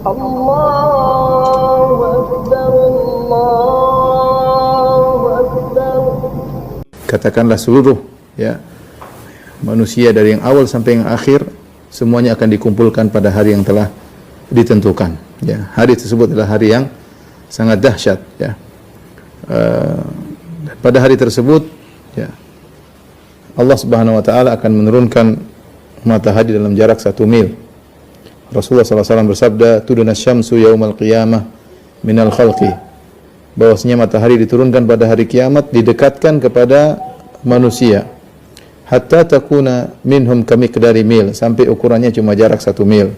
Allahu Akbar, Allahu Akbar. Katakanlah seluruh manusia dari yang awal sampai yang akhir semuanya akan dikumpulkan pada hari yang telah ditentukan. Hari tersebut adalah hari yang sangat dahsyat. Pada hari tersebut, Allah Subhanahu Wa Taala akan menurunkan matahari dalam jarak 1 mil. Rasulullah SAW bersabda, "Tuduna syamsu yaumal qiyamah minal khalqi." Bahwasanya matahari diturunkan pada hari kiamat, didekatkan kepada manusia. Hatta takuna minhum kamiqdari mil, sampai ukurannya cuma jarak 1 mil.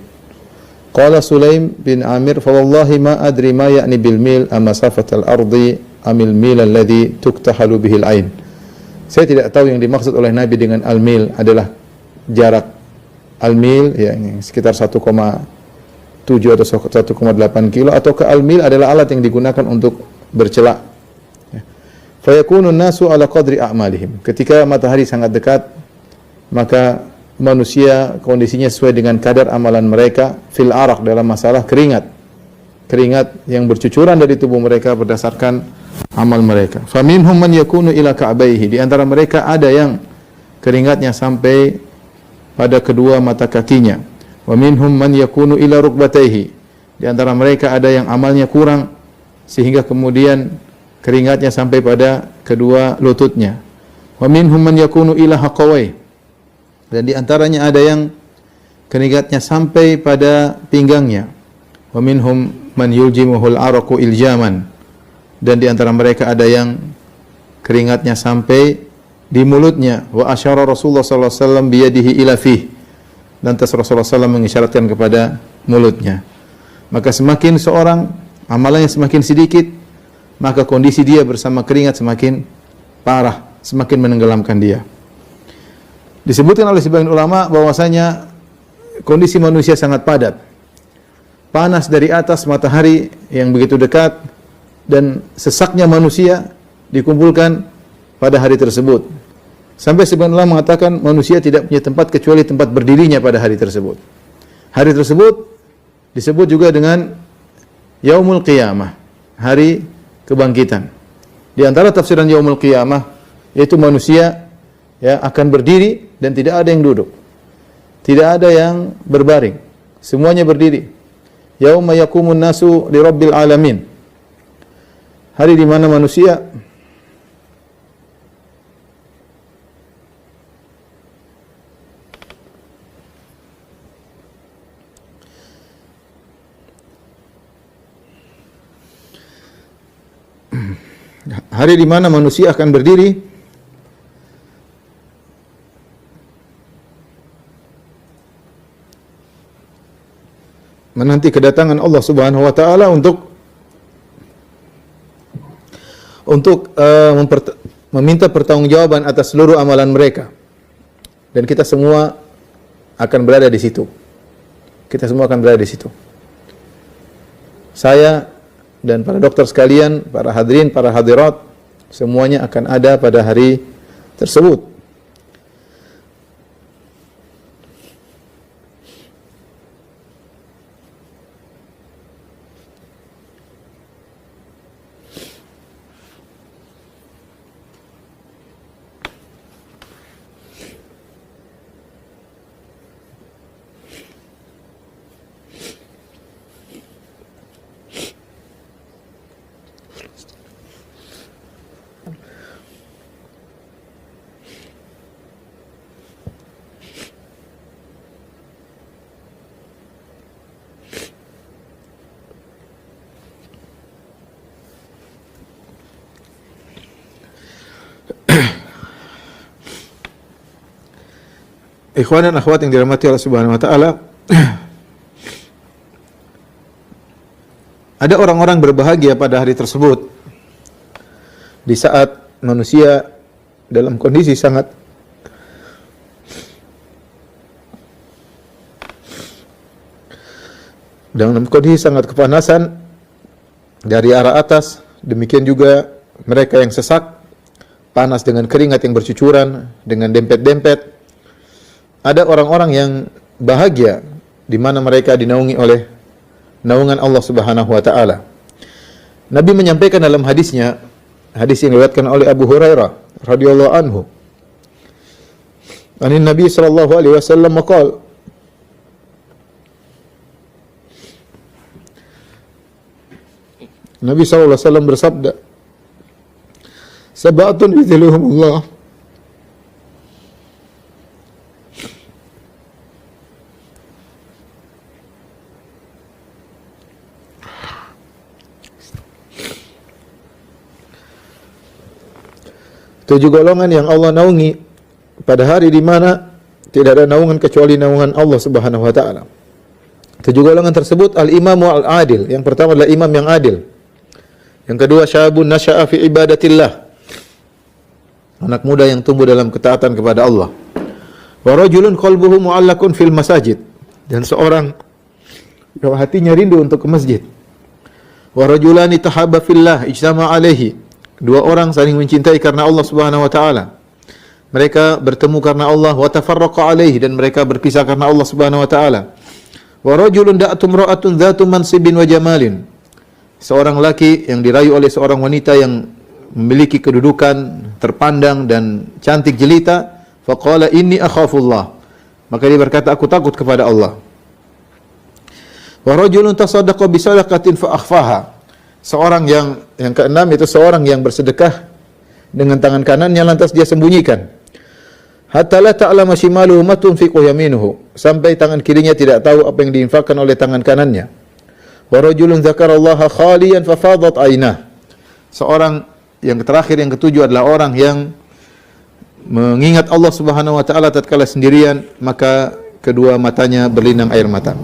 Qala Sulaim bin Amir, "Fa wallahi ma adri ma ya'ni bil mil ama safatal ardi amil mil alladhi tuktahalu bihil ain." Saya tidak tahu yang dimaksud oleh Nabi dengan al-mil adalah jarak al-mil sekitar 1,7 atau 1,8 kilo, atau ke al-mil adalah alat yang digunakan untuk bercelak. Fayakunun nasu ala qadri a'malihim. Ketika matahari sangat dekat, maka manusia kondisinya sesuai dengan kadar amalan mereka fil araq, dalam masalah keringat yang bercucuran dari tubuh mereka berdasarkan amal mereka. Faminhum man yakunu ila ka'baihi. Di antara mereka ada yang keringatnya sampai pada kedua mata kakinya. Wa minhum man yakunu ila rukbatayhi. Di antara mereka ada yang amalnya kurang sehingga kemudian keringatnya sampai pada kedua lututnya. Wa minhum man yakunu ila haqawai. Dan di antaranya ada yang keringatnya sampai pada pinggangnya. Wa minhum man yuljimuhul araqu iljaman. Dan di antara mereka ada yang keringatnya sampai di mulutnya. Wa asyara Rasulullah sallallahu alaihi wasallam biyadihi ila fih. Dan Rasulullah SAW mengisyaratkan kepada mulutnya. Maka semakin seorang amalannya semakin sedikit, maka kondisi dia bersama keringat semakin parah, semakin menenggelamkan dia. Disebutkan oleh sebagian ulama bahwasanya kondisi manusia sangat padat. Panas dari atas matahari yang begitu dekat, dan sesaknya manusia dikumpulkan pada hari tersebut. Sampai sebagian ulama mengatakan manusia tidak punya tempat kecuali tempat berdirinya pada hari tersebut. Hari tersebut disebut juga dengan Yaumul Qiyamah, hari kebangkitan. Di antara tafsiran Yaumul Qiyamah yaitu manusia akan berdiri dan tidak ada yang duduk. Tidak ada yang berbaring. Semuanya berdiri. Yauma yaqumun nasu li rabbil alamin. Hari di mana manusia akan berdiri menanti kedatangan Allah Subhanahu wa taala untuk meminta pertanggungjawaban atas seluruh amalan mereka. Dan kita semua akan berada di situ. Saya dan para dokter sekalian, para hadirin, para hadirat, semuanya akan ada pada hari tersebut. Ikhwan dan akhwat yang dirahmati Allah Subhanahu wa taala, ada orang-orang berbahagia pada hari tersebut di saat manusia dalam kondisi sangat kepanasan dari arah atas. Demikian juga mereka yang sesak, panas dengan keringat yang bercucuran, dengan dempet-dempet. Ada orang-orang yang bahagia di mana mereka dinaungi oleh naungan Allah Subhanahu wa taala. Nabi menyampaikan dalam hadisnya, hadis yang diriwayatkan oleh Abu Hurairah radhiyallahu anhu. Nabi sallallahu alaihi wasallam qala, Nabi sallallahu alaihi wasallam bersabda, "Sab'atun yudhilluhumullah." Tujuh golongan yang Allah naungi pada hari di mana tidak ada naungan kecuali naungan Allah Subhanahu wa taala. Tujuh golongan tersebut al-imamu al-adil. Yang pertama adalah imam yang adil. Yang kedua syabun nasya'a fi ibadatillah. Anak muda yang tumbuh dalam ketaatan kepada Allah. Wa rajulun qalbuhu mu'allaqun fil masajid. Dan seorang yang hatinya rindu untuk ke masjid. Wa rajulani tahabba fillah ijtama alaihi. Dua orang saling mencintai karena Allah Subhanahu wa taala. Mereka bertemu karena Allah, wa tafarraqa alaihi, dan mereka berpisah karena Allah Subhanahu wa taala. Wa rajulun da'atu imra'atun dzatu mansibin wa jamalin. Seorang laki yang dirayu oleh seorang wanita yang memiliki kedudukan terpandang dan cantik jelita, faqala inni akhafullah. Maka dia berkata, aku takut kepada Allah. Wa rajulun tasaddaqa bi sadaqatin fa akhfaha. Seorang yang keenam itu seorang yang bersedekah dengan tangan kanannya lantas dia sembunyikan. Hatta la ta'lama shimaluhu ma tunfiqu yaminuhu, sampai tangan kirinya tidak tahu apa yang diinfakkan oleh tangan kanannya. Wa rajulun dzakarallaha khaliyan fa fadat aynah. Seorang yang terakhir, yang ketujuh adalah orang yang mengingat Allah Subhanahu wa taala tatkala sendirian, maka kedua matanya berlinang air mata.